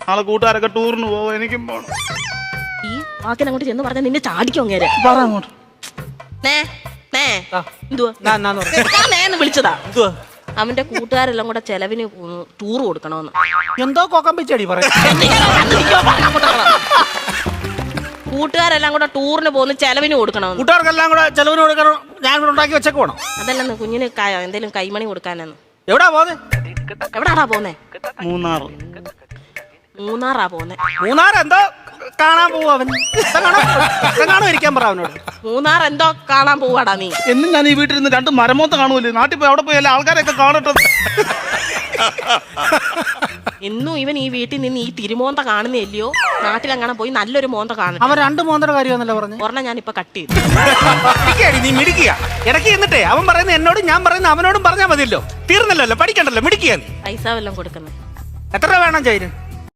നാളെ കൂട്ടുകാരൊക്കെ ടൂറിന് പോവാ, എനിക്കും പോണം. ഈ വാക്കിനെ അങ്ങോട്ട് ചെന്ന് പറഞ്ഞാൽ നിന്നെ ചാടിക്കും അങ്ങേരെ. പറ അങ്ങോട്ട്. ഞാൻ വിളിച്ചതാ. അവന്റെ കൂട്ടുകാരെല്ലാം കൂടെ ചെലവിന് ടൂർ കൊടുക്കണമെന്ന്. എന്തോ കോക്കമ്പിച്ചടി പറയാ. കൂട്ടുകാരെല്ലാം കൂടെ ടൂറിന് പോകുന്ന ചെലവിന് കൊടുക്കണമെന്ന്. കൂട്ടുകാർക്കെല്ലാം കൂടെ ചെലവിന് കൊടുക്കണം. ഞാൻ കൂടെ ഉണ്ടാക്കി വെച്ചേക്ക് വേണം. അതല്ലെന്ന് കുഞ്ഞിന് എന്തേലും കൈമണി കൊടുക്കാനെന്ന്. എവിടാ പോന്നെ? എവിടാടാ പോന്നെ? മൂന്നാറാ പോന്നെ. മൂന്നാർ എന്തോ കാണാൻ പോവാ അവൻ. ഇരിക്കാൻ പറ അവനോട്. മൂന്നാർ എന്തോ കാണാൻ പോവാടാ നീ. എന്നും ഞാൻ ഈ വീട്ടിൽ നിന്ന് 2 മരമോത്ത കാണൂല്ലേ, നാട്ടിൽ പോയി അവിടെ പോയി എല്ലാ ആൾക്കാരെയൊക്കെ കാണട്ടെ. എന്നും ഇവൻ ഈ വീട്ടിൽ നിന്ന് ഈ തിരുമോന്ത കാണുന്നില്ലയോ, നാട്ടിലെങ്ങനെ പോയി നല്ലൊരു മോന്ത കാണും. അവൻ 2 മോന്തയുടെ കാര്യമെന്നല്ല പറഞ്ഞു. ഒരെണ്ണം ഞാൻ ഇപ്പൊ കട്ട് ചെയ്തു. നീ മിടിക്കുക ഇടയ്ക്ക് എന്നിട്ടേ അവൻ പറയുന്ന എന്നോടും ഞാൻ പറയുന്ന അവനോടും പറഞ്ഞാൽ മതിയല്ലോ. തീർന്നല്ലോ, പഠിക്കണ്ടല്ലോ, മിടിക്കുക. പൈസ വല്ലതും കൊടുക്കുന്നത്. എത്ര രൂപ വേണം ചൈന്?